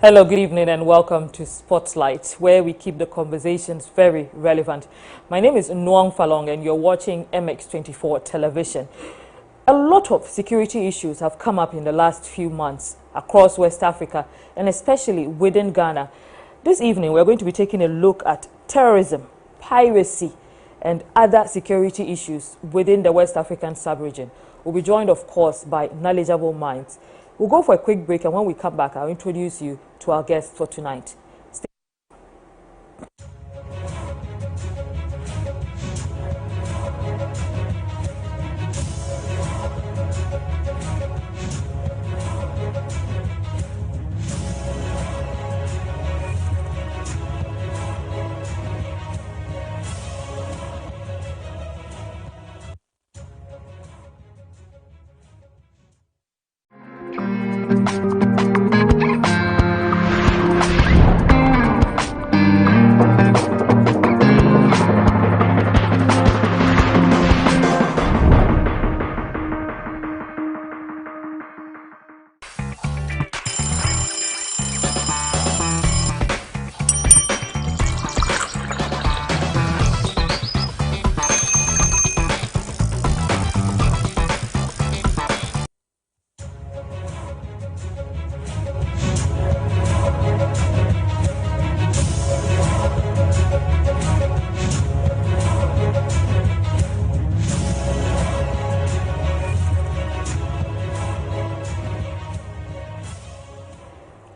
Hello, good evening, and welcome to Spotlight, where we keep the conversations very relevant. My name is Nuang Falong, and you're watching MX24 television. A lot of security issues have come up in the last few months across West Africa, and especially within Ghana. This evening, we're going to be taking a look at terrorism, piracy, and other security issues within the West African sub-region. We'll be joined, of course, by knowledgeable minds. We'll go for a quick break, and when we come back, I'll introduce you to our guest for tonight.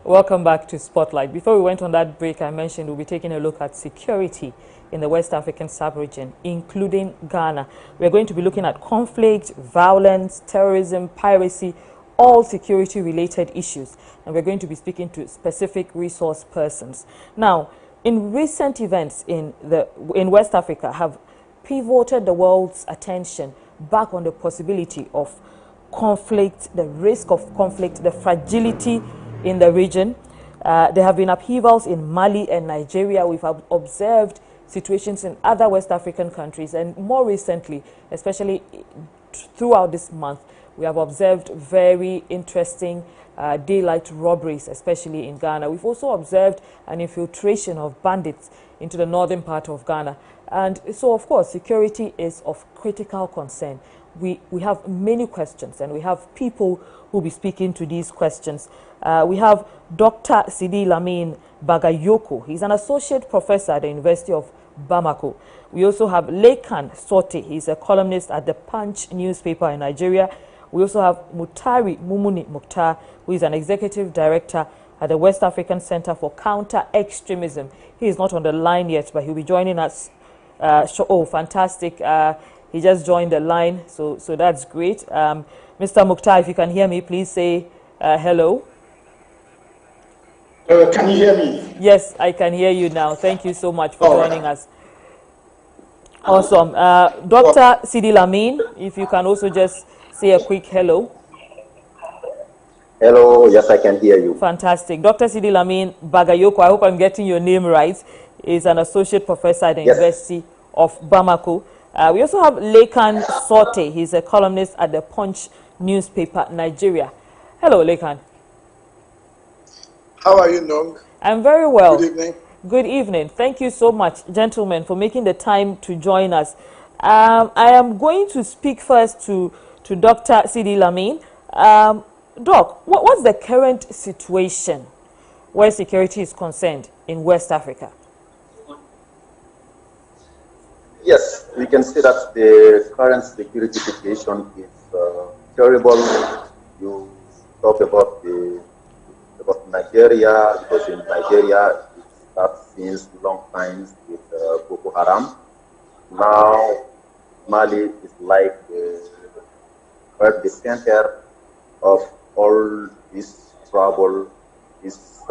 Welcome back to Spotlight. Before we went on that break, I mentioned we'll be taking a look at security in the West African sub-region, including Ghana. We're going to be looking at conflict, violence, terrorism, piracy, all security-related issues. And we're going to be speaking to specific resource persons. Now, in recent events in West Africa have pivoted the world's attention back on the possibility of conflict, the risk of conflict, the fragility in the region. There have been upheavals in Mali and Nigeria. We've observed situations in other West African countries, and more recently, especially throughout this month, we have observed very interesting daylight robberies, especially in Ghana. We've also observed an infiltration of bandits into the northern part of Ghana. And so, of course, security is of critical concern. We have many questions, and we have people who will be speaking to these questions. We have Dr. Sidi Lamine Bagayoko. He's an associate professor at the University of Bamako. We also have Lekan Sote. He's a columnist at the Punch newspaper in Nigeria. We also have Mutari Mumuni Mukhtar, who is an executive director at the West African Center for Counter-Extremism. He is not on the line yet, but he'll be joining us. Oh, fantastic. He just joined the line, so that's great. Mr. Mukhtar, if you can hear me, please say hello. Can you hear me? Yes, I can hear you now. Thank you so much for joining us. Awesome. Dr. Sidi Lamine, if you can also just say a quick hello. Hello, yes, I can hear you. Fantastic. Dr. Sidi Lamine Bagayoko, I hope I'm getting your name right, is an associate professor at the University of Bamako. We also have Lekan Sote. He's a columnist at the Punch newspaper, Nigeria. Hello, Lekan. How are you, Nong? I'm very well. Good evening. Good evening. Thank you so much, gentlemen, for making the time to join us. I am going to speak first to Dr. Sidi Lamine. Doc, what's the current situation where security is concerned in West Africa? Yes, we can say that the current security situation is terrible. You talk about Nigeria, because in Nigeria it starts since long times with Boko Haram. Now Mali is like the center of all this trouble, this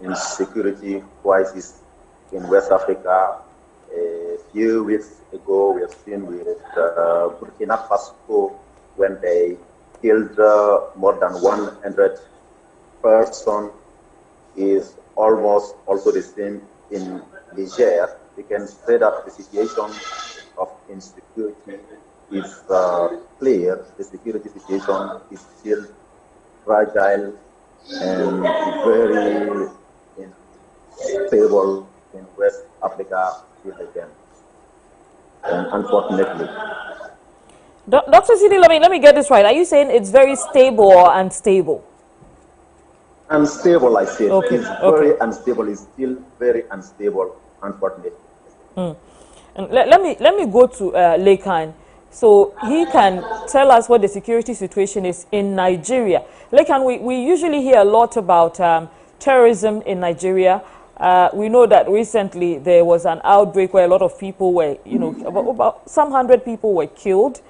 insecurity crisis in West Africa. A few weeks ago, we have seen with Burkina Faso when they killed more than 100 persons. Is almost also the same in Niger. We can say that the situation of insecurity is clear. The security situation is still fragile, and very stable in West Africa till again. And unfortunately. Dr. Sidi, let me get this right. Are you saying it's very stable or unstable? Unstable, I said. Okay. It's very unstable. It's still very unstable, unfortunately. And let me go to Lekan, so he can tell us what the security situation is in Nigeria. Lekan, we usually hear a lot about terrorism in Nigeria. We know that recently there was an outbreak where a lot of people were, about some 100 people were killed.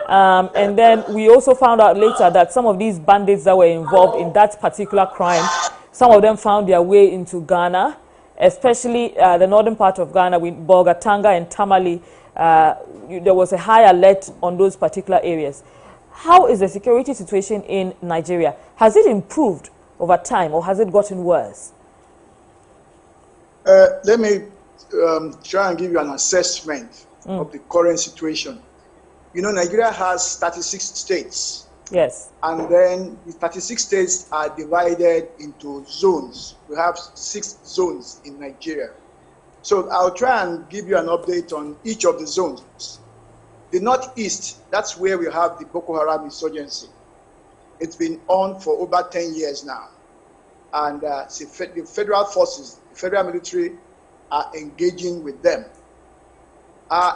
And then we also found out later that some of these bandits that were involved in that particular crime, some of them found their way into Ghana, especially the northern part of Ghana with Bolgatanga and Tamale. There was a high alert on those particular areas. How is the security situation in Nigeria? Has it improved over time or has it gotten worse? Let me try and give you an assessment of the current situation. You know, Nigeria has 36 states. Yes. And then the 36 states are divided into zones. We have 6 zones in Nigeria. So I'll try and give you an update on each of the zones. The Northeast, that's where we have the Boko Haram insurgency. It's been on for over 10 years now. And the federal forces, the federal military are engaging with them.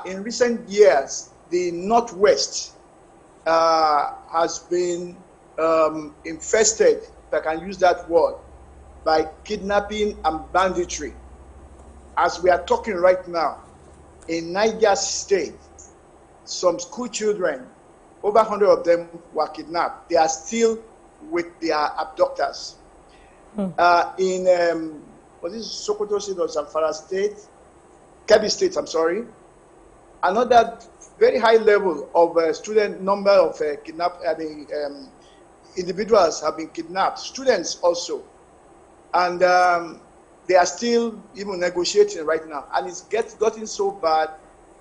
In recent years, the Northwest has been infested, if I can use that word, by kidnapping and banditry. As we are talking right now, in Niger State, some school children, over 100 of them were kidnapped. They are still with their abductors. In was this Sokoto State or Zamfara State? Kebbi State, I'm sorry. Another very high level of student number of individuals have been kidnapped, students also. And they are still even negotiating right now. And it's gotten so bad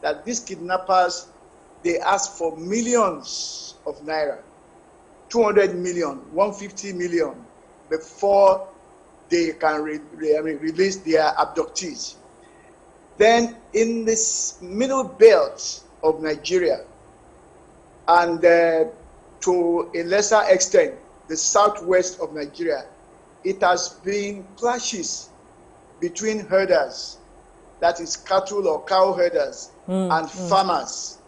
that these kidnappers, they ask for millions of naira, 200 million, 150 million, before they can release their abductees. Then in this middle belt of Nigeria, and to a lesser extent, the southwest of Nigeria, it has been clashes between herders, that is cattle or cow herders, and farmers.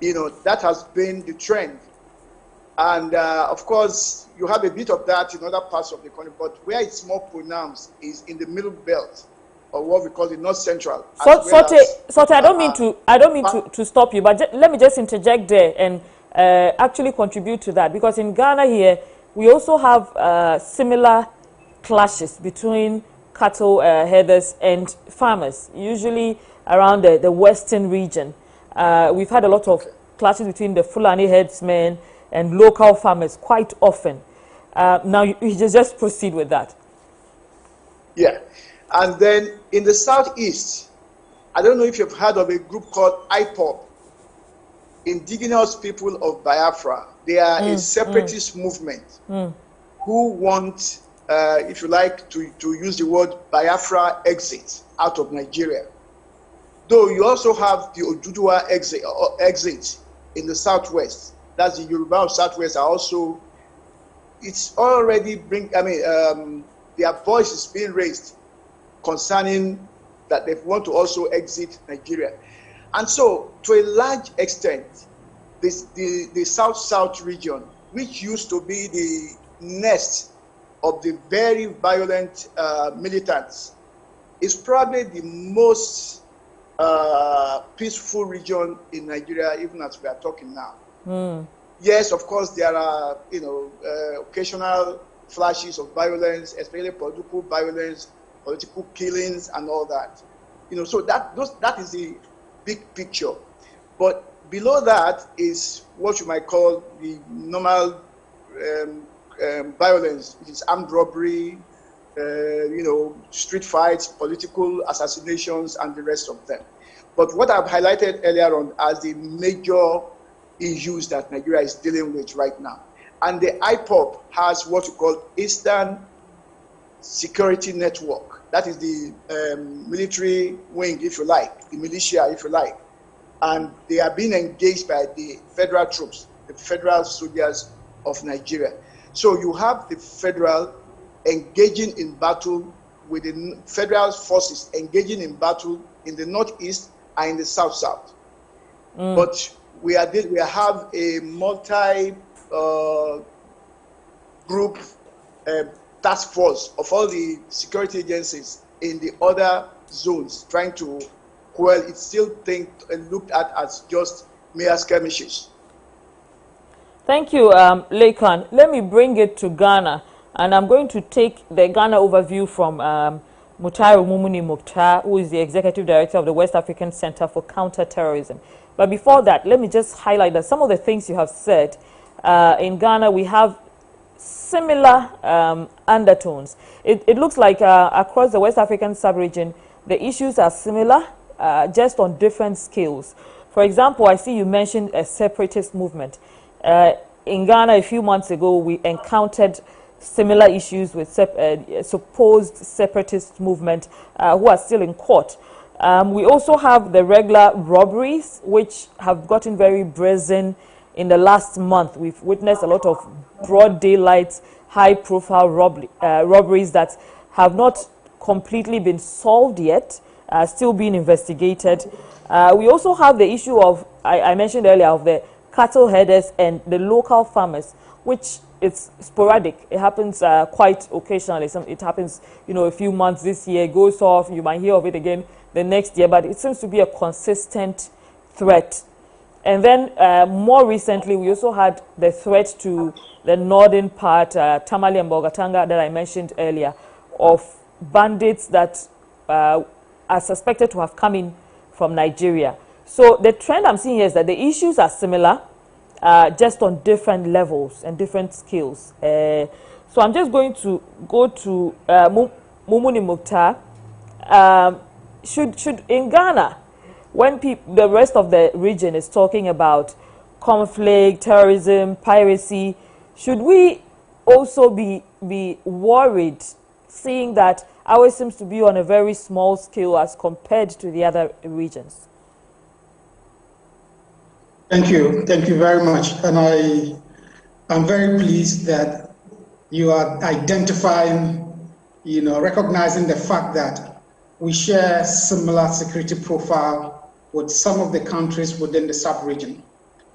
You know, that has been the trend. And of course, you have a bit of that in other parts of the country, but where it's more pronounced is in the middle belt, or what we call the North Central. Sote, I don't mean to stop you, but let me just interject there and actually contribute to that, because in Ghana here we also have similar clashes between cattle herders and farmers, usually around the western region. We've had a lot of clashes between the Fulani herdsmen and local farmers quite often. Now you just proceed with that. Yeah. And then in the southeast, I don't know if you've heard of a group called IPOB, Indigenous People of Biafra. They are a separatist movement who want, if you like, to use the word Biafra exit out of Nigeria. Though you also have the Oduduwa exit in the southwest. That's the Yoruba of southwest are also, it's already their voice is being raised concerning that they want to also exit Nigeria. And so, to a large extent, the South-South region, which used to be the nest of the very violent militants, is probably the most peaceful region in Nigeria, even as we are talking now. Yes, of course, there are occasional flashes of violence, especially political violence, political killings, and all that. So that is the big picture. But below that is what you might call the normal violence, which is armed robbery, street fights, political assassinations, and the rest of them. But what I've highlighted earlier on as the major issues that Nigeria is dealing with right now. And the IPOB has what we call Eastern Security Network. That is the military wing, if you like, the militia, if you like. And they are being engaged by the federal troops, the federal soldiers of Nigeria. So you have the federal engaging in battle with the federal forces engaging in battle in the northeast and in the south-south. But we have a multi-group task force of all the security agencies in the other zones trying to quell. It's still looked at as just mere skirmishes. Thank you, Lekan. Let me bring it to Ghana, and I'm going to take the Ghana overview from Mutaru Mumuni Mukhtar, who is the Executive Director of the West African Center for Counter-Terrorism. But before that, let me just highlight that some of the things you have said, in Ghana, we have similar undertones. It looks like across the West African sub-region, the issues are similar, just on different scales. For example, I see you mentioned a separatist movement. In Ghana, a few months ago, we encountered similar issues with supposed separatist movement who are still in court. We also have the regular robberies, which have gotten very brazen in the last month. We've witnessed a lot of broad daylight, high-profile robberies that have not completely been solved yet, still being investigated. We also have the issue of, I mentioned earlier, of the cattle herders and the local farmers, which it's sporadic. It happens quite occasionally. It happens, a few months this year, goes off, you might hear of it again the next year, but it seems to be a consistent threat. And then more recently, we also had the threat to the northern part, Tamale and Bogatanga, that I mentioned earlier, of bandits that are suspected to have come in from Nigeria. So the trend I'm seeing here is that the issues are similar, just on different levels and different scales. So I'm just going to go to Mumuni Mukhtar. Should in Ghana, when the rest of the region is talking about conflict, terrorism, piracy, should we also be worried, seeing that ours seems to be on a very small scale as compared to the other regions? Thank you very much. And I'm very pleased that you are identifying, recognizing the fact that we share similar security profile with some of the countries within the sub-region.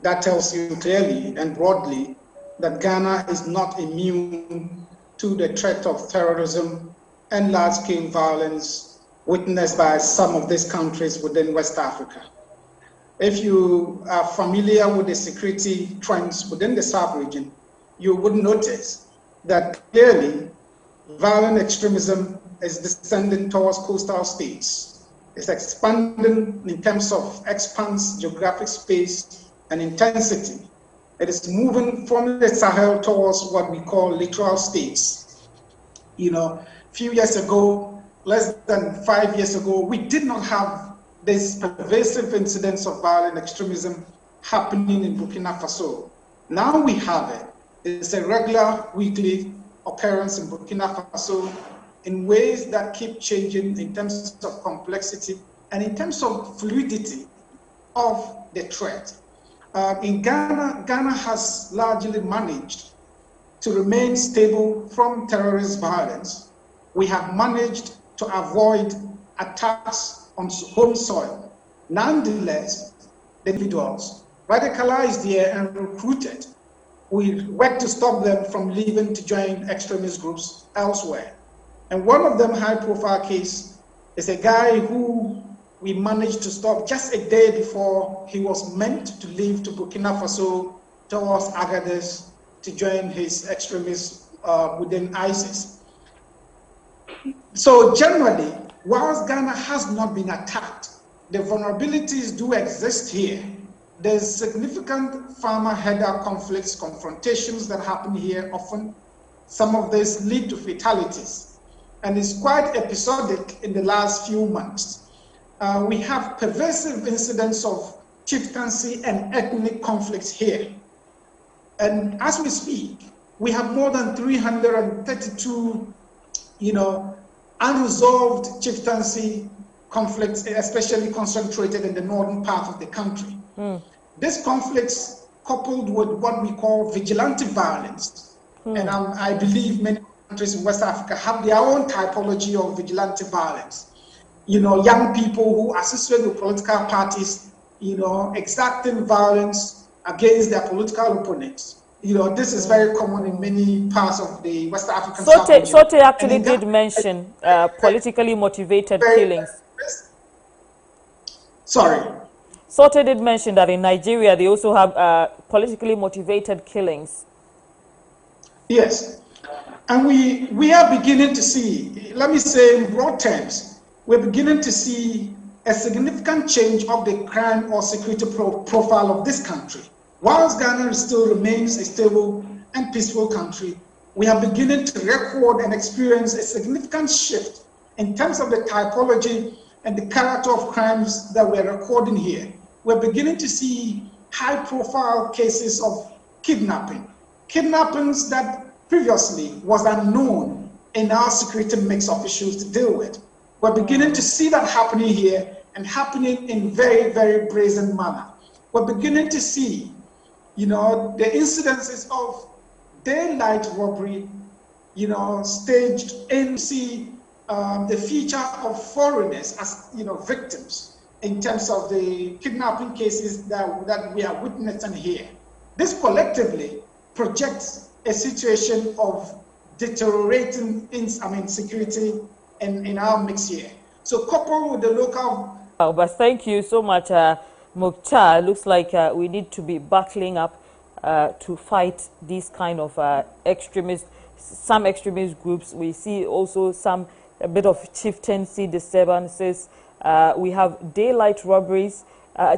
That tells you clearly and broadly that Ghana is not immune to the threat of terrorism and large-scale violence witnessed by some of these countries within West Africa. If you are familiar with the security trends within the sub-region, you would notice that clearly violent extremism is descending towards coastal states. It's expanding in terms of expanse, geographic space, and intensity. It is moving from the Sahel towards what we call littoral states. A few years ago, less than 5 years ago, we did not have this pervasive incidents of violent extremism happening in Burkina Faso. Now we have it. It's a regular weekly occurrence in Burkina Faso in ways that keep changing in terms of complexity and in terms of fluidity of the threat. In Ghana, Ghana has largely managed to remain stable from terrorist violence. We have managed to avoid attacks on home soil. Nonetheless, the individuals radicalized here and recruited, we work to stop them from leaving to join extremist groups elsewhere. And one of them, high-profile case, is a guy who we managed to stop just a day before he was meant to leave to Burkina Faso towards Agadez to join his extremists within ISIS. So generally, whilst Ghana has not been attacked, the vulnerabilities do exist here. There's significant farmer-herder conflicts, confrontations that happen here often. Some of these lead to fatalities. And it's quite episodic in the last few months. We have pervasive incidents of chieftaincy and ethnic conflicts here. And as we speak, we have more than 332, unresolved chieftaincy conflicts, especially concentrated in the northern part of the country. These conflicts, coupled with what we call vigilante violence, and I believe many countries in West Africa have their own typology of vigilante violence. Young people who associate with political parties, exacting violence against their political opponents. This is very common in many parts of the West African sub-region. Sote actually did mention politically motivated killings. Sorry? Sote did mention that in Nigeria they also have politically motivated killings. Yes. And we are beginning to see, let me say in broad terms, we're beginning to see a significant change of the crime or security profile of this country. Whilst Ghana still remains a stable and peaceful country, we are beginning to record and experience a significant shift in terms of the typology and the character of crimes that we're recording here. We're beginning to see high-profile cases of kidnappings that previously was unknown in our security mix of issues to deal with. We're beginning to see that happening here and happening in very, very brazen manner. We're beginning to see the incidences of daylight robbery, staged in the feature of foreigners as, victims in terms of the kidnapping cases that we are witnessing here. This collectively projects a situation of deteriorating security in our mix here. So coupled with the local... But thank you so much, Mukhtar. Looks like we need to be buckling up to fight these kind of some extremist groups. We see also a bit of chieftaincy disturbances. We have daylight robberies,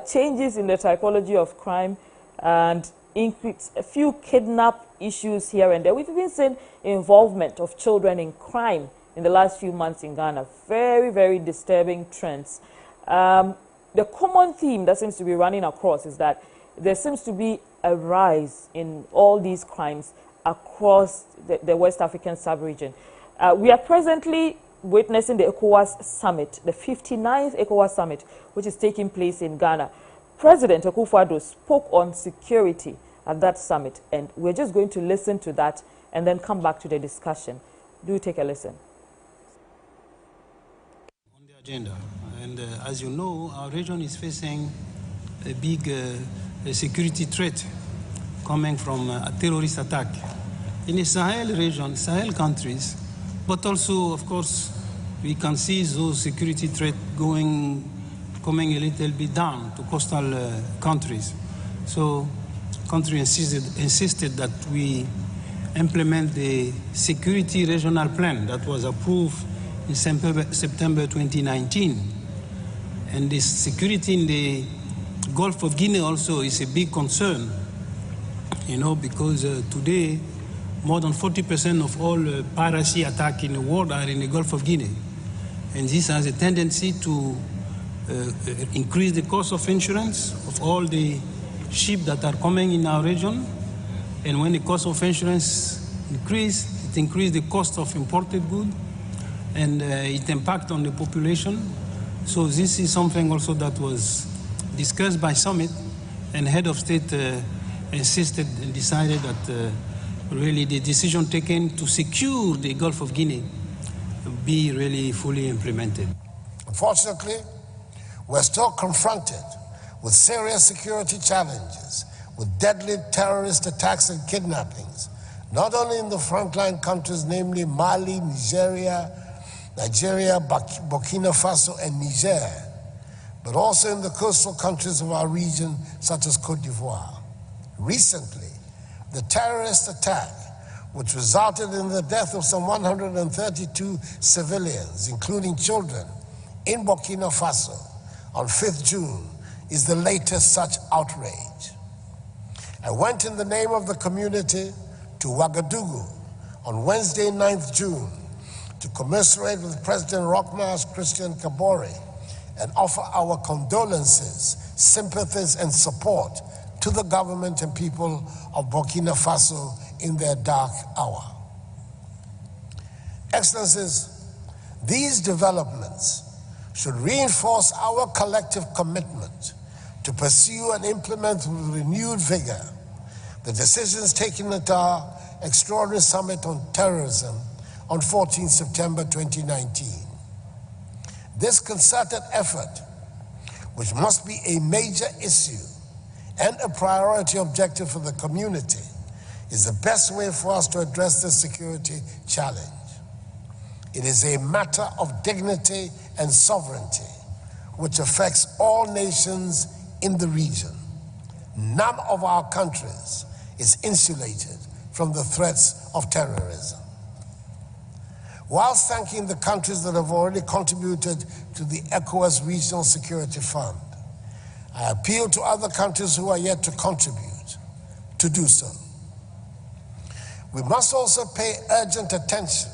changes in the typology of crime, and a few kidnap issues here and there. We've even seen involvement of children in crime in the last few months in Ghana. Very, very disturbing trends. The common theme that seems to be running across is that there seems to be a rise in all these crimes across the West African sub-region. We are presently witnessing the ECOWAS Summit, the 59th ECOWAS Summit, which is taking place in Ghana. President Akufo-Addo spoke on security at that summit, and we're just going to listen to that and then come back to the discussion. Do take a listen. On the agenda, and as you know, our region is facing a big security threat coming from a terrorist attack in the Sahel region, Sahel countries, but also, of course, we can see those security threats coming a little bit down to coastal countries. So, country insisted that we implement the security regional plan that was approved in September 2019. And this security in the Gulf of Guinea also is a big concern, because today more than 40% of all piracy attacks in the world are in the Gulf of Guinea. And this has a tendency to increase the cost of insurance of all the ships that are coming in our region. And when the cost of insurance increases, it increases the cost of imported goods, and it impacts on the population. So this is something also that was discussed by Summit, and head of state insisted and decided that really the decision taken to secure the Gulf of Guinea be really fully implemented. Unfortunately, we're still confronted with serious security challenges, with deadly terrorist attacks and kidnappings, not only in the frontline countries, namely Mali, Nigeria, Burkina Faso, and Niger, but also in the coastal countries of our region, such as Cote d'Ivoire. Recently, the terrorist attack, which resulted in the death of some 132 civilians, including children, in Burkina Faso on 5th June, is the latest such outrage. I went in the name of the community to Ouagadougou on Wednesday, 9th June, to commiserate with President Rochmar's Christian Kabore and offer our condolences, sympathies, and support to the government and people of Burkina Faso in their dark hour. Excellencies, these developments should reinforce our collective commitment to pursue and implement with renewed vigor the decisions taken at our extraordinary summit on terrorism on 14 September 2019. This concerted effort, which must be a major issue and a priority objective for the community, is the best way for us to address this security challenge. It is a matter of dignity and sovereignty, which affects all nations in the region. None of our countries is insulated from the threats of terrorism. Whilst thanking the countries that have already contributed to the ECOWAS Regional Security Fund, I appeal to other countries who are yet to contribute to do so. We must also pay urgent attention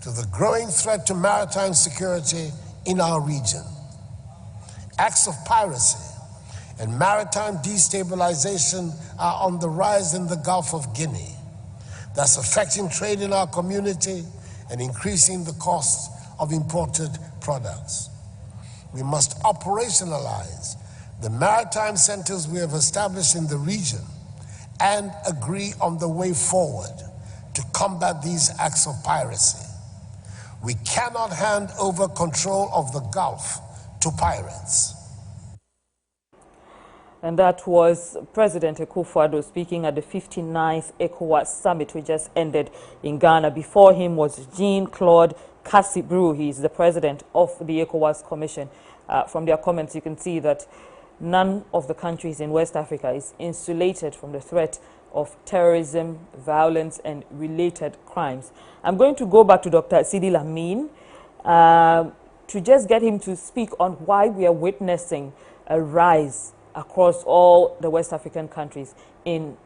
to the growing threat to maritime security in our region. Acts of piracy and maritime destabilization are on the rise in the Gulf of Guinea. That's affecting trade in our community and increasing the cost of imported products. We must operationalize the maritime centers we have established in the region and agree on the way forward to combat these acts of piracy. We cannot hand over control of the Gulf to pirates. And that was President Akufo-Addo speaking at the 59th ECOWAS Summit, which just ended in Ghana. Before him was Jean-Claude Cassibru. He is the president of the ECOWAS Commission. From their comments, you can see that none of the countries in West Africa is insulated from the threat of terrorism, violence, and related crimes. I'm going to go back to Dr. Sidi Lamine to just get him to speak on why we are witnessing a rise across all the West African countries in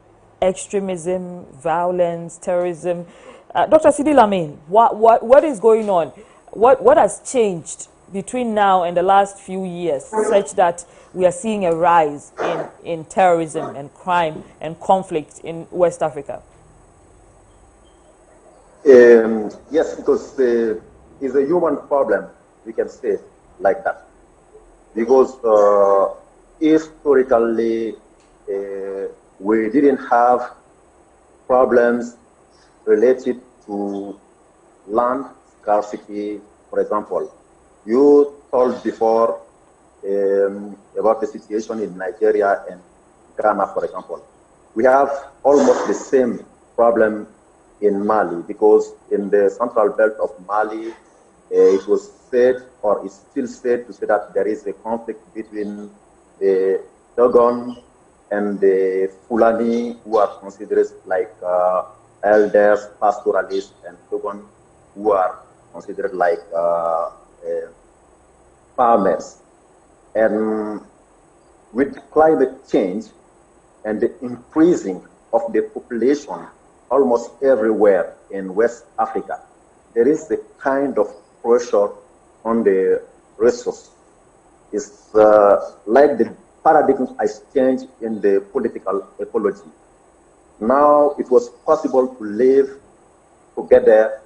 extremism, violence, terrorism. Dr. Sidi Lamine, what is going on? What has changed between now and the last few years such that we are seeing a rise in terrorism and crime and conflict in West Africa? Yes, because it's a human problem, we can say like that. Because historically, we didn't have problems related to land scarcity, for example. You told before about the situation in Nigeria and Ghana, for example. We have almost the same problem in Mali, because in the central belt of Mali, it was said, or is still said, to say that there is a conflict between the Dogon and the Fulani, who are considered like elders, pastoralists, and Dogon, who are considered like farmers. And with climate change and the increasing of the population almost everywhere in West Africa, there is a kind of pressure on the resource. It's like the paradigm has changed in the political ecology. Now it was possible to live together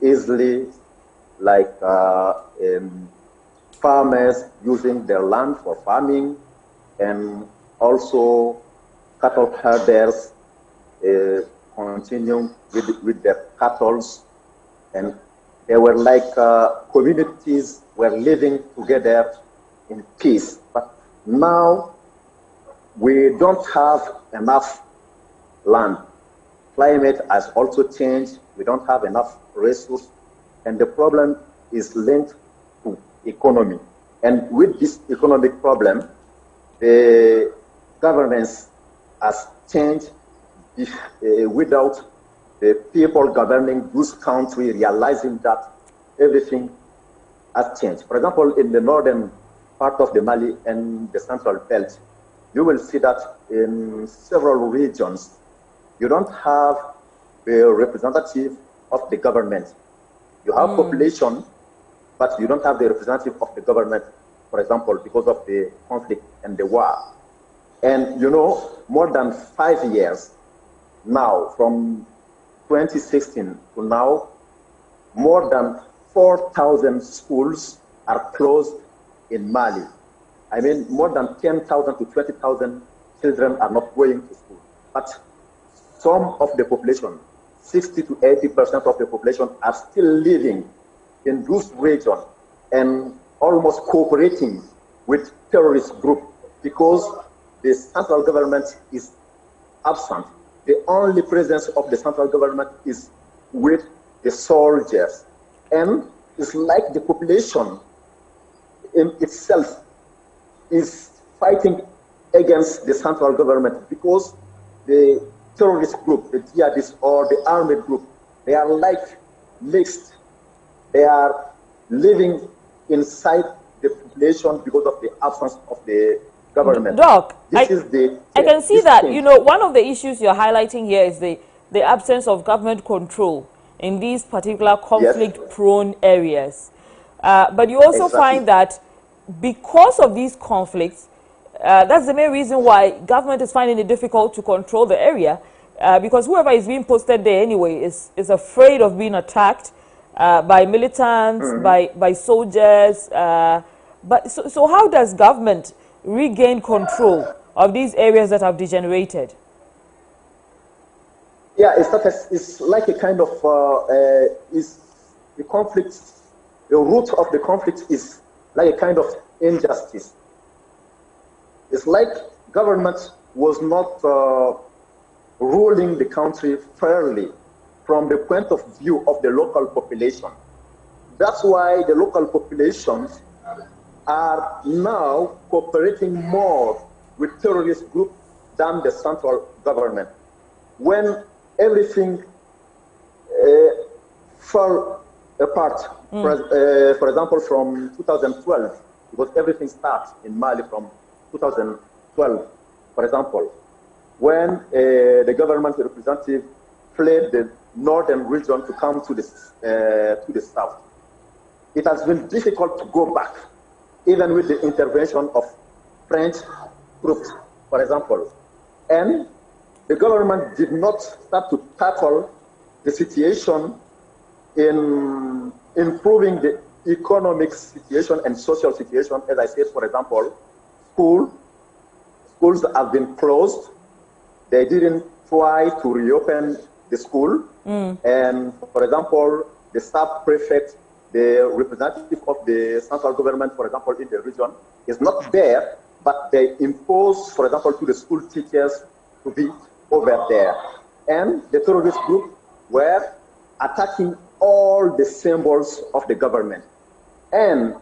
easily, like farmers using their land for farming, and also cattle herders continuing with their cattle, and they were like communities were living together in peace. But now we don't have enough land. Climate has also changed. We don't have enough resources, and the problem is linked to economy. And with this economic problem, the governance has changed without the people governing this country realizing that everything has changed. For example, in the northern part of the Mali and the central belt, you will see that in several regions, you don't have a representative of the government. You have population, but you don't have the representative of the government, for example, because of the conflict and the war. And you know, more than 5 years now, from 2016 to now, more than 4,000 schools are closed in Mali. I mean, more than 10,000 to 20,000 children are not going to school. But some of the population, 60 to 80% of the population, are still living in those regions and almost cooperating with terrorist groups because the central government is absent. The only presence of the central government is with the soldiers. And it's like the population in itself is fighting against the central government because the terrorist group, the jihadists or the armed group, they are like mixed. They are living inside the population because of the absence of the government. Doc, I can see that, thing. you know, one of the issues you're highlighting here is the absence of government control in these particular conflict-prone areas. But you also find that because of these conflicts, that's the main reason why government is finding it difficult to control the area, because whoever is being posted there anyway is afraid of being attacked by militants, by soldiers. So how does government regain control of these areas that have degenerated? Yeah, it's like a kind of is the conflict. The root of the conflict is like a kind of injustice. It's like government was not ruling the country fairly from the point of view of the local population. That's why the local populations are now cooperating more with terrorist groups than the central government. When everything fell apart, for example, from 2012, because everything starts in Mali from 2012, for example, when the government representative fled the northern region to come to the south. It has been difficult to go back, even with the intervention of French troops, for example. And the government did not start to tackle the situation in improving the economic situation and social situation. As I said, for example, schools have been closed. They didn't try to reopen the school. And for example, the sub-prefect, the representative of the central government, for example, in the region, is not there, but they impose, for example, to the school teachers to be over there. And the terrorist group were attacking all the symbols of the government. And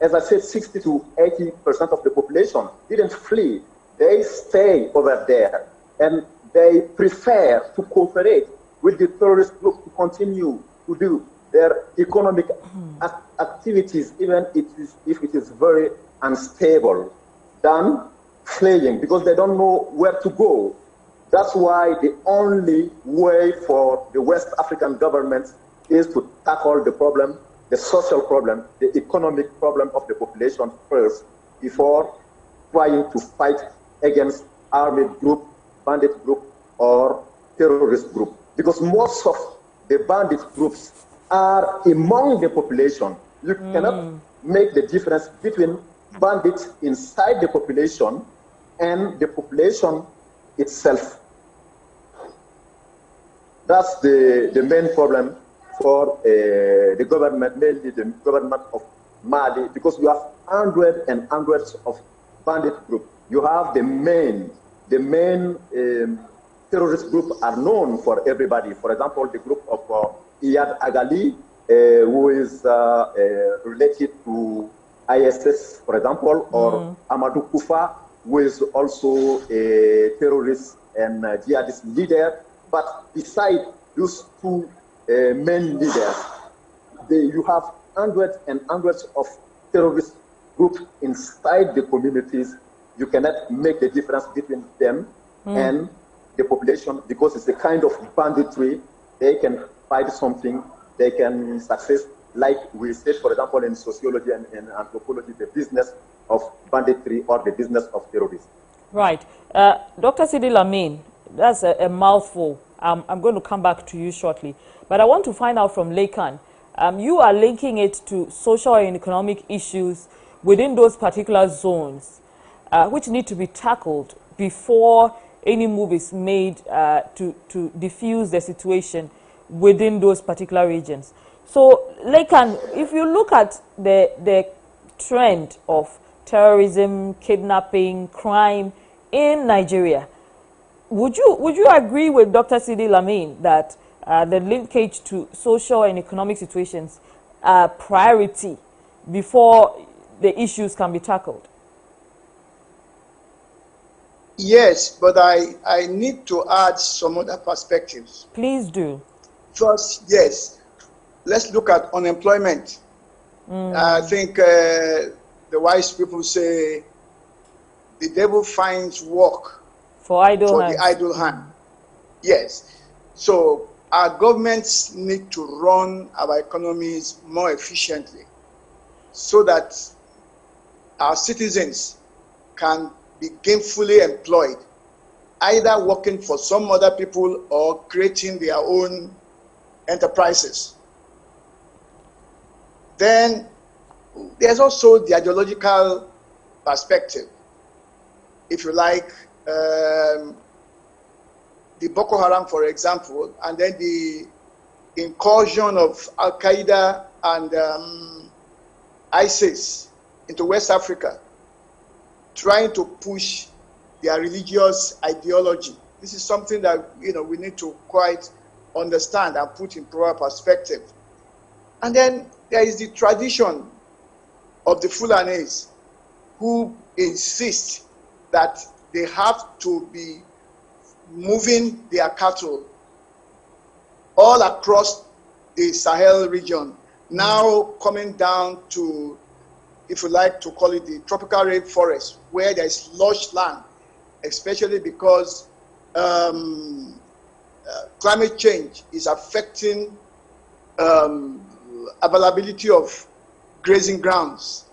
as I said, 60 to 80% of the population didn't flee. They stay over there. And they prefer to cooperate with the terrorist group to continue to do their economic activities, even if it is very unstable, than fleeing, because they don't know where to go. That's why the only way for the West African governments is to tackle the problem, the social problem, the economic problem of the population first, before trying to fight against armed group, bandit group, or terrorist group. Because most of the bandit groups are among the population. You cannot make the difference between bandits inside the population and the population itself. That's the main problem for the government, mainly the government of Mali, because you have hundreds and hundreds of bandit groups. You have the main terrorist group are known for everybody. For example, the group of Iyad Agali, who is related to ISS, for example, or Amadou Koufa, who is also a terrorist and jihadist leader. But beside those two main leaders, you have hundreds and hundreds of terrorist groups inside the communities. You cannot make the difference between them and the population, because it's a kind of banditry. They can fight something, they can success, like we said, for example, in sociology and in anthropology, the business of banditry or the business of terrorism. Right. Dr. Sidi Lamin, that's a mouthful. I'm going to come back to you shortly. But I want to find out from Lekan, you are linking it to social and economic issues within those particular zones, which need to be tackled before any move is made to diffuse the situation within those particular regions. So, Lekan, if you look at the trend of terrorism, kidnapping, crime in Nigeria, would you agree with Dr. Sidi Lamin that the linkage to social and economic situations are priority before the issues can be tackled? Yes, but I need to add some other perspectives. Please do. First, yes, let's look at unemployment. I think the wise people say the devil finds work For idle for hands. the idle hand. Yes. So our governments need to run our economies more efficiently so that our citizens can be gainfully employed, either working for some other people or creating their own enterprises. Then there's also the ideological perspective. If you like, the Boko Haram, for example, and then the incursion of Al Qaeda and ISIS into West Africa, trying to push their religious ideology. This is something that we need to quite understand and put in proper perspective. And then there is the tradition of the Fulanis, who insist that they have to be moving their cattle all across the Sahel region, now coming down to, if you like to call it, the tropical rainforest, where there is lush land, especially because climate change is affecting availability of grazing grounds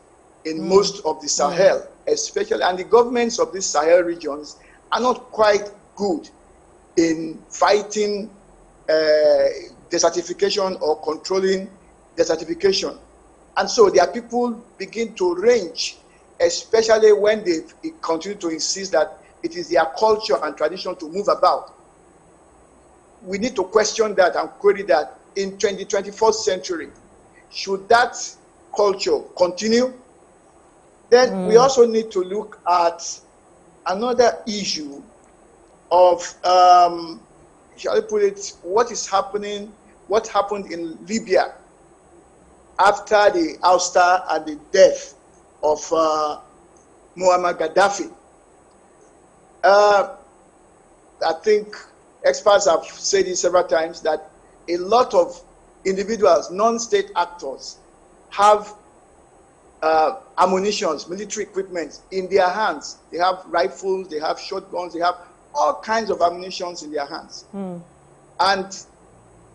in most of the Sahel, especially, and the governments of these Sahel regions are not quite good in fighting desertification or controlling desertification. And so their people begin to range, especially when they continue to insist that it is their culture and tradition to move about. We need to question that and query that in 21st century. Should that culture continue? Then we also need to look at another issue of, shall I put it, what happened in Libya after the ouster and the death of Muammar Gaddafi. I think experts have said it several times that a lot of individuals, non-state actors, have ammunitions, military equipment in their hands. They have rifles, they have shotguns, they have all kinds of ammunitions in their hands. And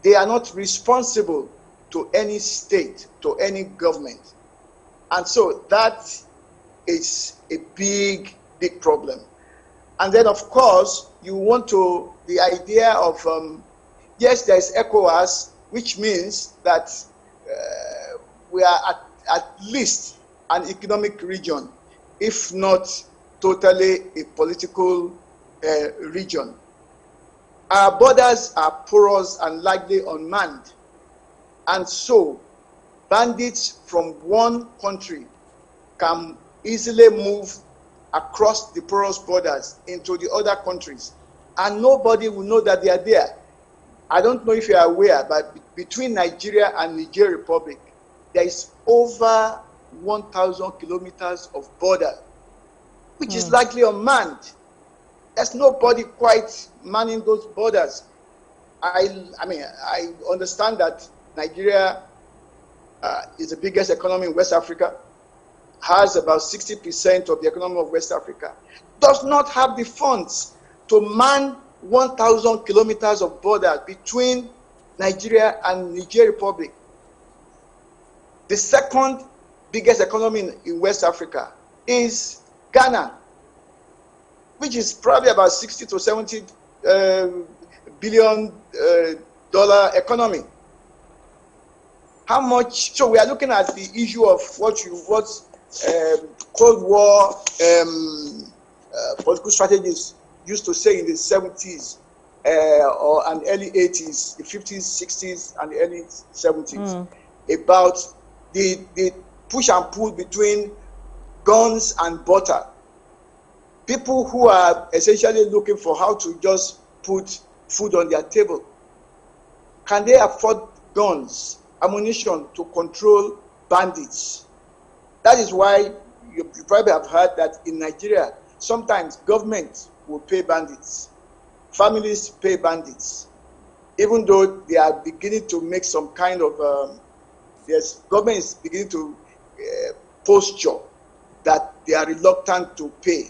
they are not responsible to any state, to any government. And so that is a big, big problem. And then, of course, you want to, the idea of, yes, there is ECOWAS, which means that we are at least an economic region, if not totally a political region. Our borders are porous and largely unmanned. And so bandits from one country can easily move across the porous borders into the other countries, and nobody will know that they are there. I don't know if you are aware, but between Nigeria and Niger Republic, there is over 1,000 kilometers of border, which is largely unmanned. There's nobody quite manning those borders. I mean, I understand that Nigeria is the biggest economy in West Africa, has about 60% of the economy of West Africa, does not have the funds to man 1,000 kilometers of border between Nigeria and Niger Republic. The second biggest economy in West Africa is Ghana, which is probably about 60 to 70 billion dollar economy. How much? So we are looking at the issue of what Cold War political strategists used to say in the 70s and early 80s, the 50s, 60s, and the early 70s about the push and pull between guns and butter. People who are essentially looking for how to just put food on their table. Can they afford guns, ammunition to control bandits? That is why you probably have heard that in Nigeria, sometimes government will pay bandits, families pay bandits, even though they are beginning to make some kind of, government is beginning to posture that they are reluctant to pay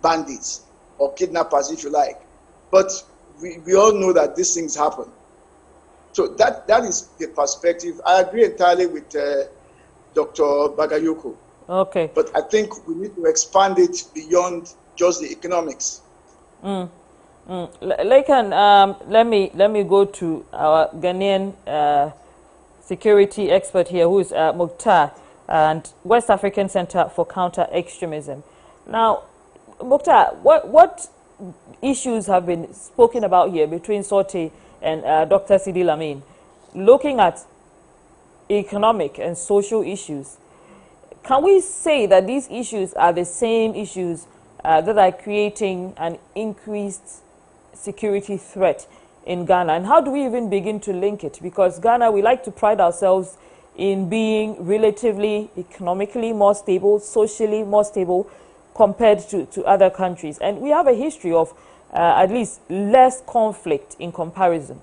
bandits or kidnappers, if you like. But we all know that these things happen. So that is the perspective. I agree entirely with Dr. Bagayoko. Okay. But I think we need to expand it beyond just the economics. Lekan, let me go to our Ghanaian security expert here, who is Mukhtar, and West African Center for Counter-Extremism. Now, Mukhtar, what issues have been spoken about here between Sorte and Dr. Sidi Lamin, looking at economic and social issues? Can we say that these issues are the same issues that are creating an increased security threat in Ghana? And how do we even begin to link it? Because Ghana, we like to pride ourselves in being relatively economically more stable, socially more stable compared to other countries. And we have a history of at least less conflict in comparison.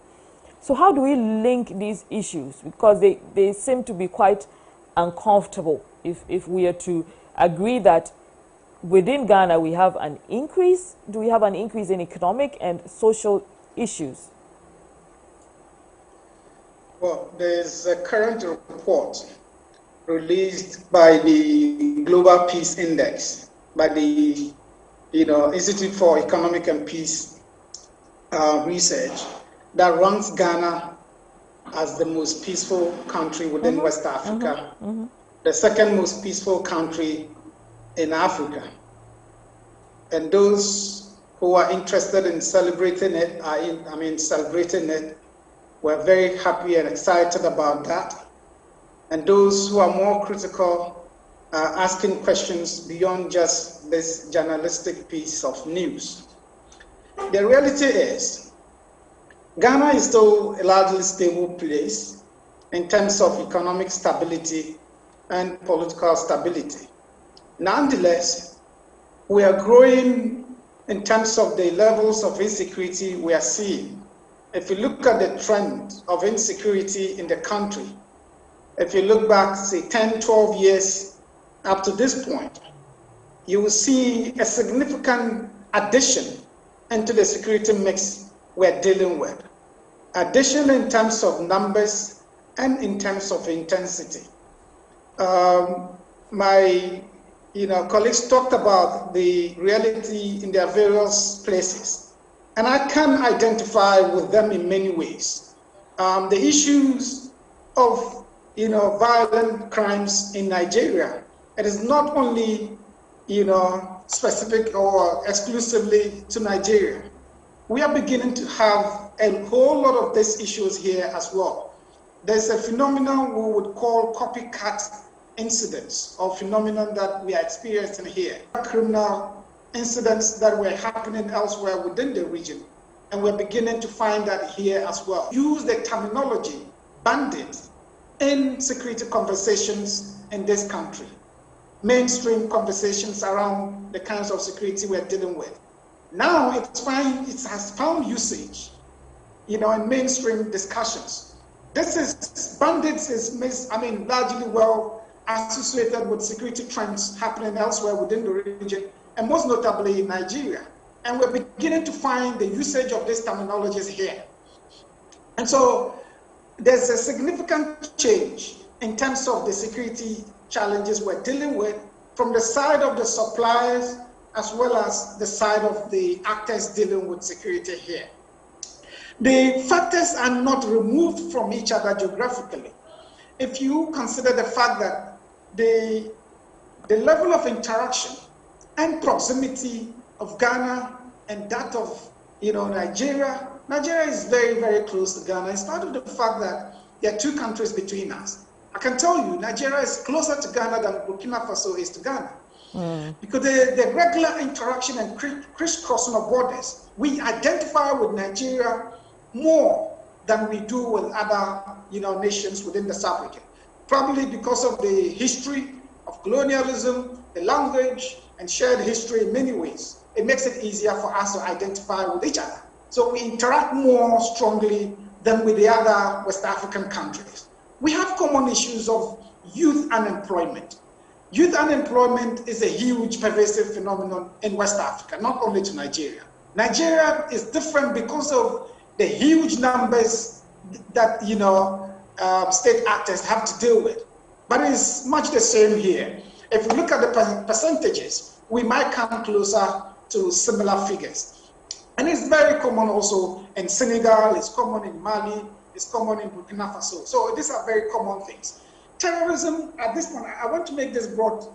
So how do we link these issues? Because they seem to be quite uncomfortable if we are to agree that within Ghana we have an increase. Do we have an increase in economic and social issues? Well, there's a current report released by the Global Peace Index, by the Institute for Economic and Peace Research, that ranks Ghana as the most peaceful country within West Africa, the second most peaceful country in Africa. And those who are interested in celebrating it, we're very happy and excited about that. And those who are more critical are asking questions beyond just this journalistic piece of news. The reality is, Ghana is still a largely stable place in terms of economic stability and political stability. Nonetheless, we are growing in terms of the levels of insecurity we are seeing. If you look at the trend of insecurity in the country, if you look back, say, 10, 12 years up to this point, you will see a significant addition into the security mix we're dealing with. Addition in terms of numbers and in terms of intensity. My colleagues talked about the reality in their various places. And I can identify with them in many ways. The issues of violent crimes in Nigeria, it is not only specific or exclusively to Nigeria. We are beginning to have a whole lot of these issues here as well. There's a phenomenon we would call copycat incidents, or phenomenon that we are experiencing here. Criminal incidents that were happening elsewhere within the region, and we're beginning to find that here as well. Use the terminology bandit in security conversations in this country, mainstream conversations around the kinds of security we're dealing with. Now it has found usage, in mainstream discussions. Bandits is largely well associated with security trends happening elsewhere within the region, and most notably in Nigeria. And we're beginning to find the usage of these terminologies here. And so there's a significant change in terms of the security challenges we're dealing with from the side of the suppliers as well as the side of the actors dealing with security here. The factors are not removed from each other geographically. If you consider the fact that the level of interaction and proximity of Ghana and that of Nigeria is very, very close to Ghana. It started with the fact that there are two countries between us. I can tell you, Nigeria is closer to Ghana than Burkina Faso is to Ghana. Because the regular interaction and crisscrossing of borders, we identify with Nigeria more than we do with other nations within the sub-region. Probably because of the history of colonialism, the language, and shared history in many ways. It makes it easier for us to identify with each other. So we interact more strongly than with the other West African countries. We have common issues of youth unemployment. Youth unemployment is a huge pervasive phenomenon in West Africa, not only to Nigeria. Nigeria is different because of the huge numbers that state actors have to deal with. But it's much the same here. If we look at the percentages, we might come closer to similar figures. And it's very common also in Senegal, it's common in Mali, it's common in Burkina Faso. So these are very common things. Terrorism, at this point, I want to make this broad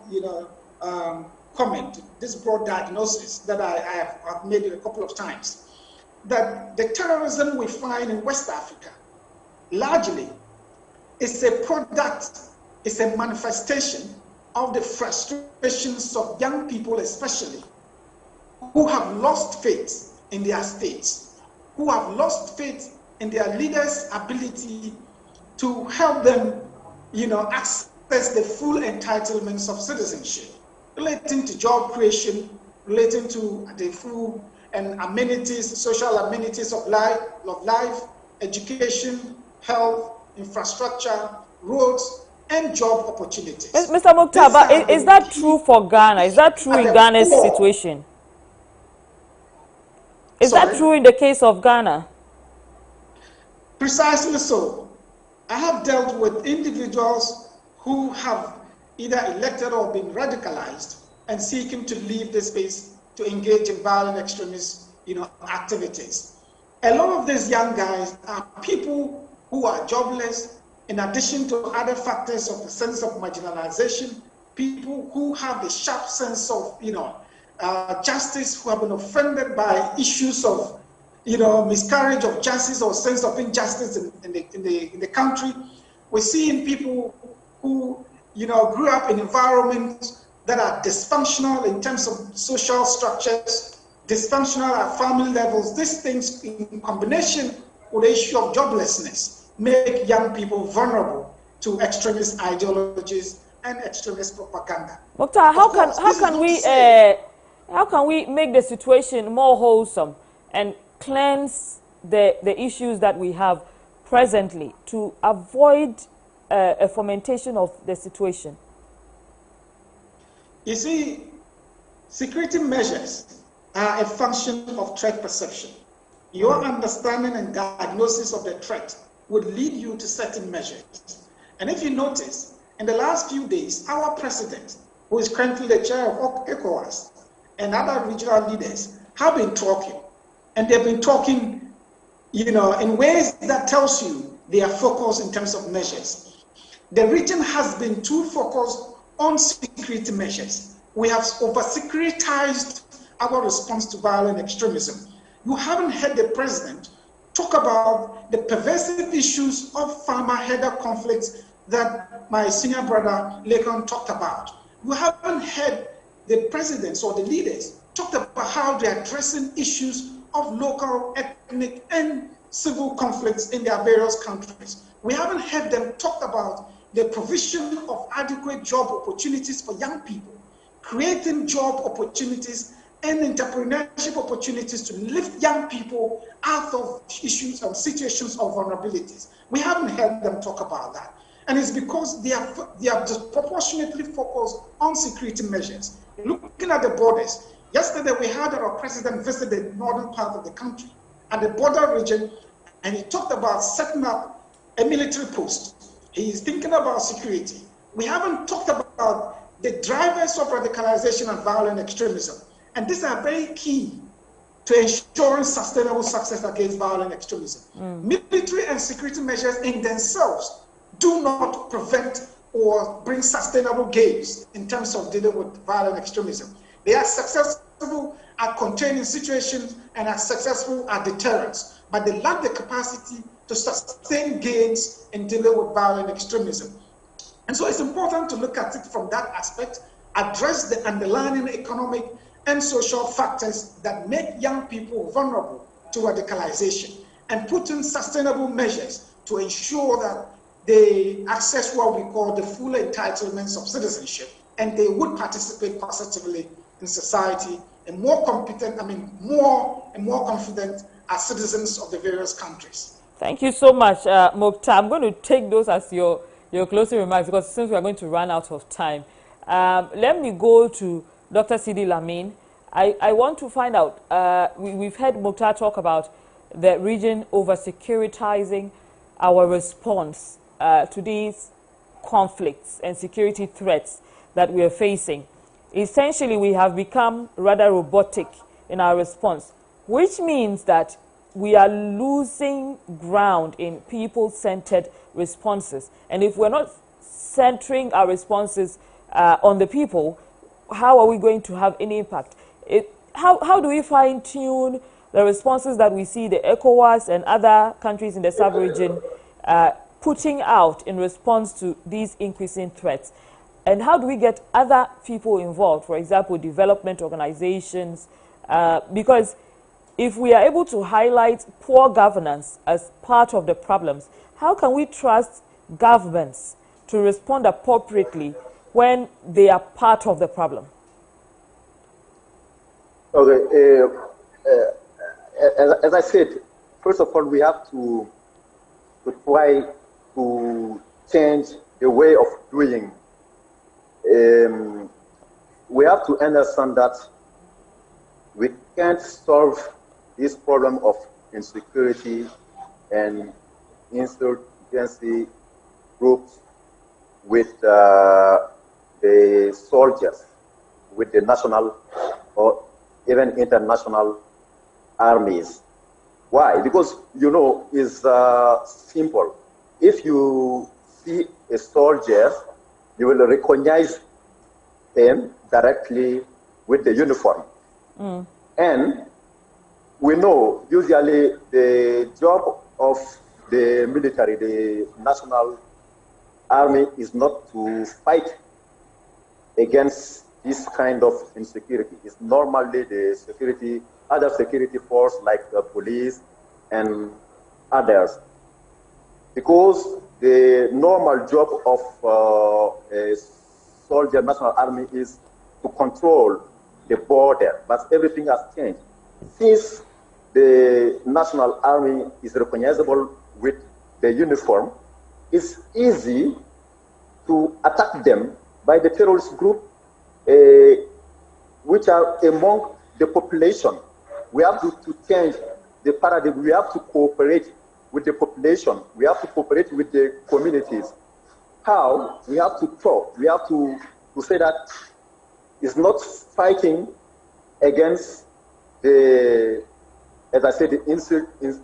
comment, this broad diagnosis that I have made it a couple of times, that the terrorism we find in West Africa largely is a product, is a manifestation of the frustrations of young people especially, who have lost faith in their states, who have lost faith in their leaders' ability to help them, access the full entitlements of citizenship, relating to job creation, relating to the food and amenities, social amenities of life, education, health, infrastructure, roads, and job opportunities. Mr. Mukhtar, but is that true for Ghana? Is that true in Ghana's situation? Is that true in the case of Ghana? Precisely so. I have dealt with individuals who have either elected or been radicalized and seeking to leave the space to engage in violent extremist, activities. A lot of these young guys are people who are jobless, in addition to other factors of the sense of marginalization, people who have the sharp sense of, justice, who have been offended by issues of, miscarriage of justice or sense of injustice in the country. We're seeing people who, grew up in environments that are dysfunctional in terms of social structures, dysfunctional at family levels. These things, in combination with the issue of joblessness, make young people vulnerable to extremist ideologies and extremist propaganda. Mukhtar, how can we make the situation more wholesome and cleanse the issues that we have presently to avoid a fomentation of the situation? You see, security measures are a function of threat perception. Your understanding and diagnosis of the threat would lead you to certain measures. And if you notice, in the last few days, our president, who is currently the chair of ECOWAS, and other regional leaders have been talking. And they've been talking, in ways that tells you they are focused in terms of measures. The region has been too focused on security measures. We have over-securitized our response to violent extremism. You haven't heard the president talk about the pervasive issues of farmer-herder conflicts that my senior brother Lekon talked about. You haven't heard the presidents or the leaders talked about how they're addressing issues of local, ethnic, and civil conflicts in their various countries. We haven't heard them talk about the provision of adequate job opportunities for young people, creating job opportunities and entrepreneurship opportunities to lift young people out of issues and situations of vulnerabilities. We haven't heard them talk about that. And it's because they are disproportionately focused on security measures. Looking at the borders, yesterday we had our president visit the northern part of the country and the border region, and he talked about setting up a military post. He is thinking about security. We haven't talked about the drivers of radicalization and violent extremism. And these are very key to ensuring sustainable success against violent extremism. Military and security measures in themselves do not prevent or bring sustainable gains in terms of dealing with violent extremism. They are successful at containing situations and are successful at deterrence, but they lack the capacity to sustain gains in dealing with violent extremism. And so it's important to look at it from that aspect, address the underlying economic and social factors that make young people vulnerable to radicalization, and put in sustainable measures to ensure that they access what we call the full entitlements of citizenship, and they would participate positively in society and more competent, more and more confident as citizens of the various countries. Thank you so much, Mokhtar. I'm going to take those as your closing remarks, because since we are going to run out of time, let me go to Dr. Sidi Lamin. I want to find out, we've heard Mokhtar talk about the region over-securitizing our response to these conflicts and security threats that we are facing. Essentially, we have become rather robotic in our response, which means that we are losing ground in people-centered responses. And if we're not centering our responses on the people, how are we going to have any impact? How do we fine-tune the responses that we see the ECOWAS and other countries in the sub-region putting out in response to these increasing threats? And how do we get other people involved, for example, development organizations? Because if we are able to highlight poor governance as part of the problems, how can we trust governments to respond appropriately when they are part of the problem? Okay. As I said, first of all, we have to try to change the way of doing. We have to understand that we can't solve this problem of insecurity and insurgency groups with the soldiers, with the national or even international armies. Why? Because, it's simple. If you see a soldier, you will recognize them directly with the uniform. And we know usually the job of the military, the national army, is not to fight against this kind of insecurity. It's normally the other security force like the police and others. Because the normal job of a soldier, national army, is to control the border, but everything has changed. Since the national army is recognizable with the uniform, it's easy to attack them by the terrorist group, which are among the population. We have to change the paradigm. We have to cooperate with the population. We have to cooperate with the communities. How? We have to talk. We have to say that it's not fighting against as I said, the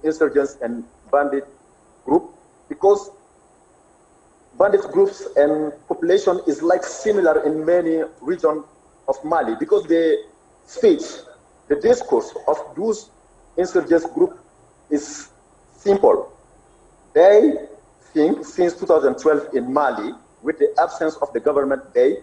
insurgents and bandit group, because bandit groups and population is like similar in many regions of Mali, because the speech, the discourse of those insurgents group is simple. They think since 2012 in Mali, with the absence of the government, they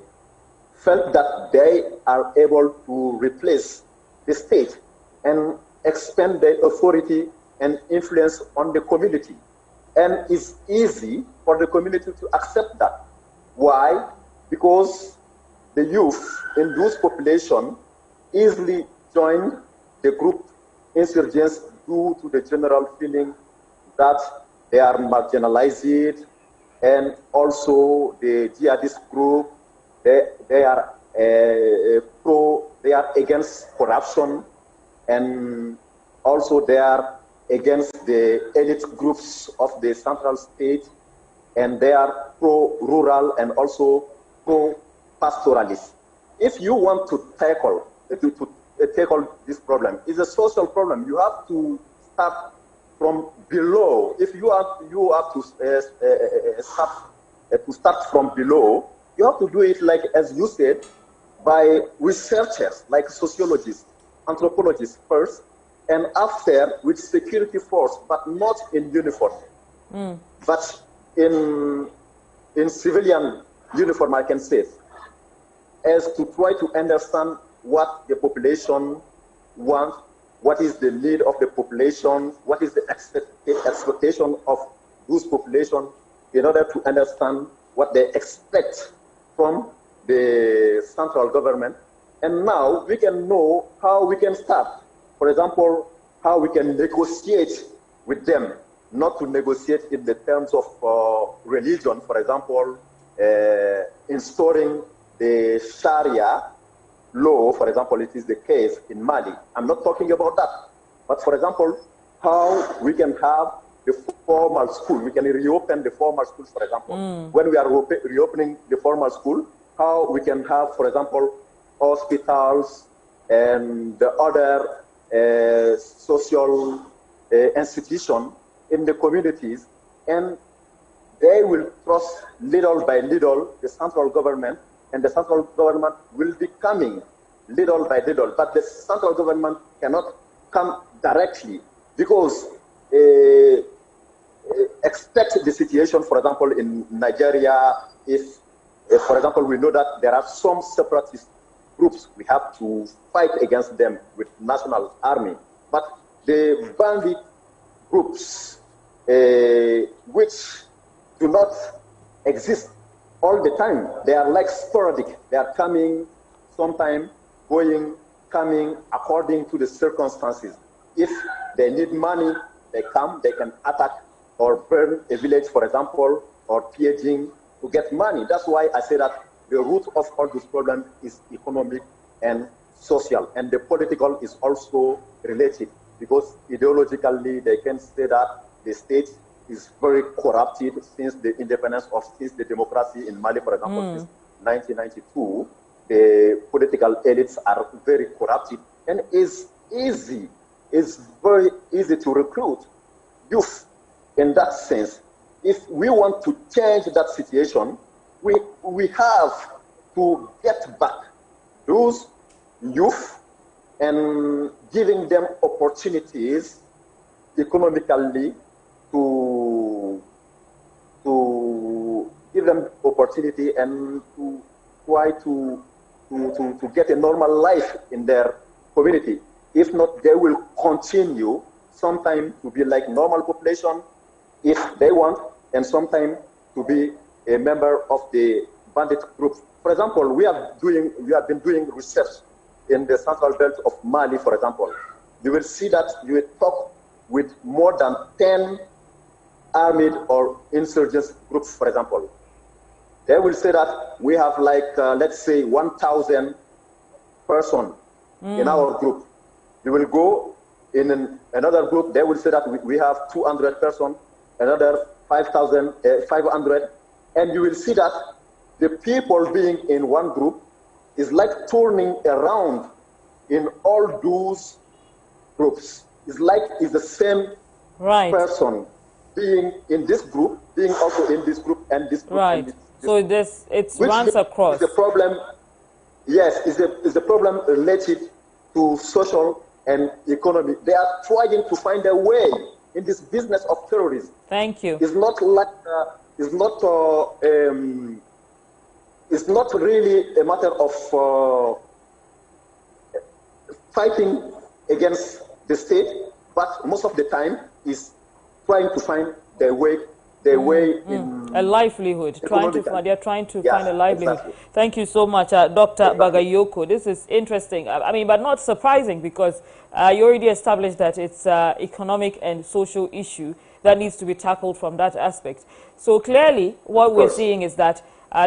felt that they are able to replace the state and expand their authority and influence on the community. And it's easy for the community to accept that. Why? Because the youth in those populations easily join the group insurgents due to the general feeling that they are marginalized, and also the jihadist group, they are against corruption, and also they are against the elite groups of the central state, and they are pro-rural and also pro-pastoralist. If you want to tackle, to tackle this problem. It's a social problem. You have to start from below. If you have to start from below, you have to do it, like as you said, by researchers like sociologists, anthropologists first, and after with security force, but not in uniform, but in civilian uniform, I can say, as to try to understand what the population wants, what is the need of the population, what is the expectation of those population, in order to understand what they expect from the central government. And now we can know how we can start. For example, how we can negotiate with them, not to negotiate in the terms of religion, for example, installing the Sharia law, for example, it is the case in Mali. I'm not talking about that. But for example, how we can have the formal school, we can reopen the formal schools, for example. When we are reopening the formal school, how we can have, for example, hospitals and the other social institution in the communities, and they will trust little by little the central government, and the central government will be coming little by little. But the central government cannot come directly, because expect the situation, for example, in Nigeria, if for example, we know that there are some separatist groups, we have to fight against them with national army. But the bandit groups, which do not exist all the time, they are like sporadic. They are coming, sometime going, coming according to the circumstances. If they need money, they come, they can attack or burn a village, for example, or pillaging to get money. That's why I say that the root of all this problem is economic and social, and the political is also related, because ideologically they can say that the state is very corrupted since the independence of, since the democracy in Mali, for example, since 1992. The political elites are very corrupted, and it's very easy to recruit youth in that sense. If we want to change that situation, we have to get back those youth and giving them opportunities economically, to give them opportunity and to try to get a normal life in their community. If not, they will continue sometimes to be like normal population if they want, and sometimes to be a member of the bandit group. For example, we have been doing research in the central belt of Mali, for example. You will see that you will talk with more than 10 armed or insurgents groups, for example. They will say that we have like, let's say 1,000 person in our group. You will go in another group, they will say that we have 200 person, another 500, and you will see that the people being in one group is like turning around in all those groups. It's like it's the same person being in this group, being also in this group and this group. Right. And this so it runs across. The problem, yes, is the problem related to social and economy. They are trying to find a way in this business of terrorism. Thank you. It's not like it's not really a matter of fighting against the state, but most of the time is trying to find their way in a livelihood. They're trying to find a livelihood. Exactly. Thank you so much, Dr. Bagayoko. This is interesting. I mean, but not surprising, because you already established that it's economic and social issue that needs to be tackled from that aspect. So clearly, what we're seeing is that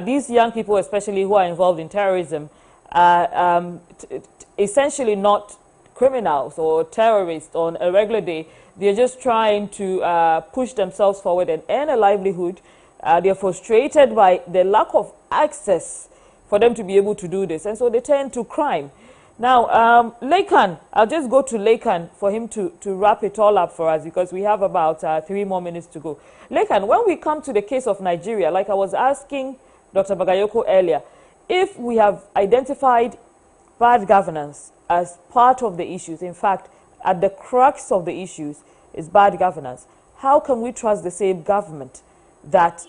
these young people, especially who are involved in terrorism, are essentially not criminals or terrorists on a regular day. They're just trying to push themselves forward and earn a livelihood. They're frustrated by the lack of access for them to be able to do this, and so they turn to crime. Now, Lekan, I'll just go to Lekan for him to wrap it all up for us because we have about 3 more minutes to go. Lekan, when we come to the case of Nigeria, like I was asking Dr. Bagayoko earlier, if we have identified bad governance as part of the issues, in fact, at the crux of the issues is bad governance, how can we trust the same government that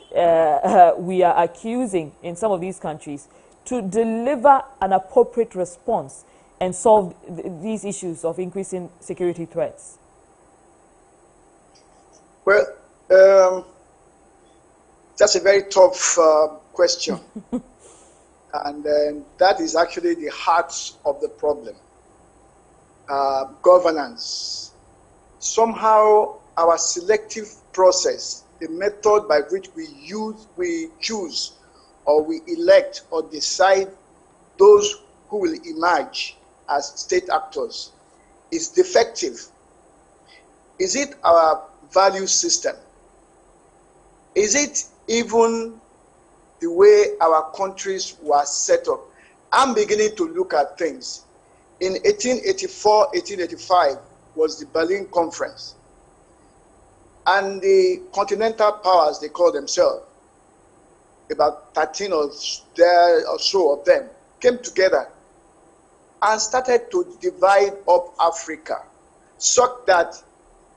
we are accusing in some of these countries to deliver an appropriate response and solve these issues of increasing security threats? Well, that's a very tough question. And that is actually the heart of the problem. Governance. Somehow our selective process, the method by which we choose or we elect or decide those who will emerge as state actors is defective. Is it our value system? Is it even the way our countries were set up? I'm beginning to look at things. In 1884, 1885 was the Berlin Conference. And the continental powers, they call themselves, about 13 or so of them, came together and started to divide up Africa, such that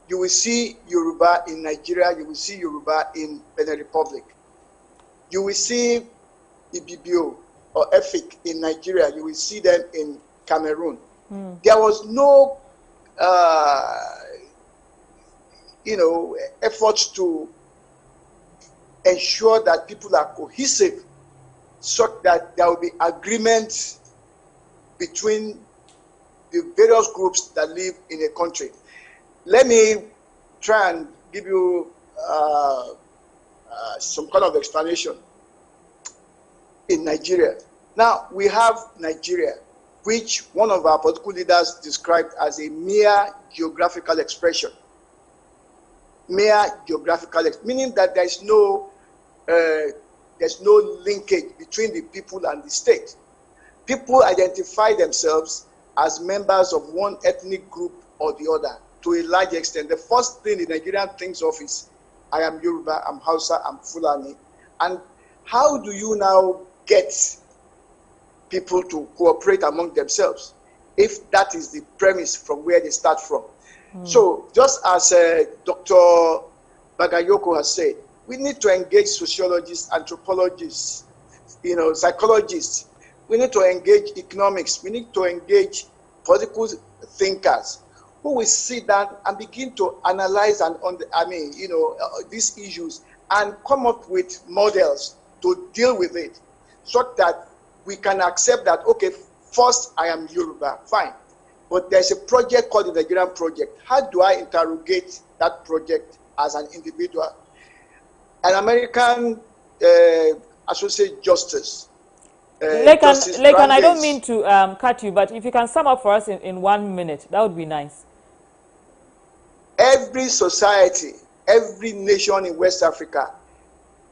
you will see Yoruba in Nigeria, you will see Yoruba in Benin Republic. You will see Ibibio or Efik in Nigeria, you will see them in Cameroon. There was no, efforts to ensure that people are cohesive, so that there will be agreement between the various groups that live in a country. Let me try and give you some kind of explanation. In Nigeria, now we have Nigeria, which one of our political leaders described as a mere geographical expression. Mere geographical, meaning that there's no linkage between the people and the state. People identify themselves as members of one ethnic group or the other to a large extent. The first thing the Nigerian thinks of is, I am Yoruba, I'm Hausa, I'm Fulani. And how do you now get people to cooperate among themselves if that is the premise from where they start from? So just as Dr. Bagayoko has said, we need to engage sociologists, anthropologists, psychologists. We need to engage economics. We need to engage political thinkers who will sit down and begin to analyze these issues and come up with models to deal with it, so that we can accept that, okay, first I am Yoruba, fine. But there's a project called the Nigerian Project. How do I interrogate that project as an individual? An American associate justice. Lekan, I don't mean to cut you, but if you can sum up for us in 1 minute, that would be nice. Every society, every nation in West Africa,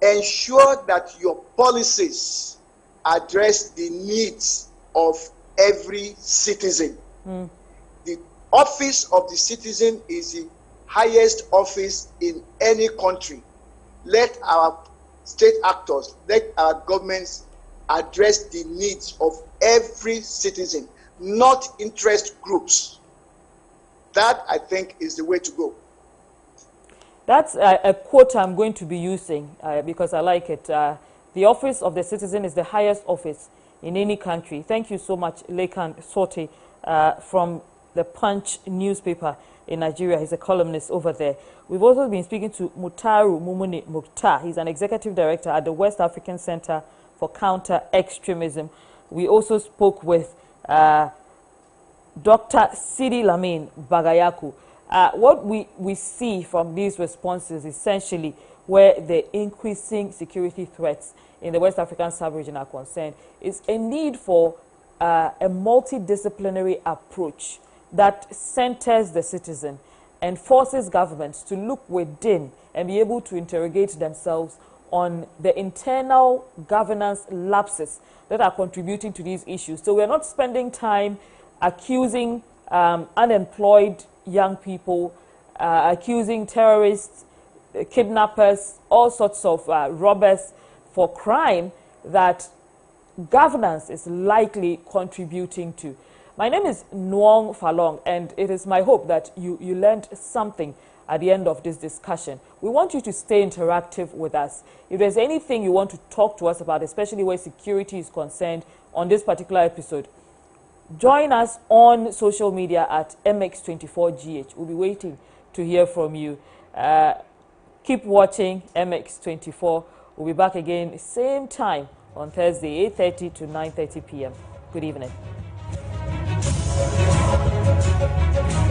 ensure that your policies address the needs of every citizen. The office of the citizen is the highest office in any country. Let our state actors, let our governments address the needs of every citizen, not interest groups. That, I think, is the way to go. That's a quote I'm going to be using because I like it. The office of the citizen is the highest office in any country. Thank you so much, Lekan Sote, from the Punch newspaper in Nigeria. He's a columnist over there. We've also been speaking to Mutaru Mumuni Mukhtar. He's an executive director at the West African Center for Counter-Extremism. We also spoke with Dr. Sidi Lamin Bagayaku. What we see from these responses essentially where the increasing security threats in the West African sub-region are concerned is a need for a multidisciplinary approach that centers the citizen and forces governments to look within and be able to interrogate themselves on the internal governance lapses that are contributing to these issues. So we're not spending time accusing unemployed young people, accusing terrorists, kidnappers, all sorts of robbers for crime that governance is likely contributing to. My name is Nuong Falong, and it is my hope that you learned something at the end of this discussion. We want you to stay interactive with us. If there's anything you want to talk to us about, especially where security is concerned on this particular episode, join us on social media at MX24GH. We'll be waiting to hear from you. Keep watching MX24. We'll be back again same time on Thursday, 8:30 to 9:30 p.m. Good evening.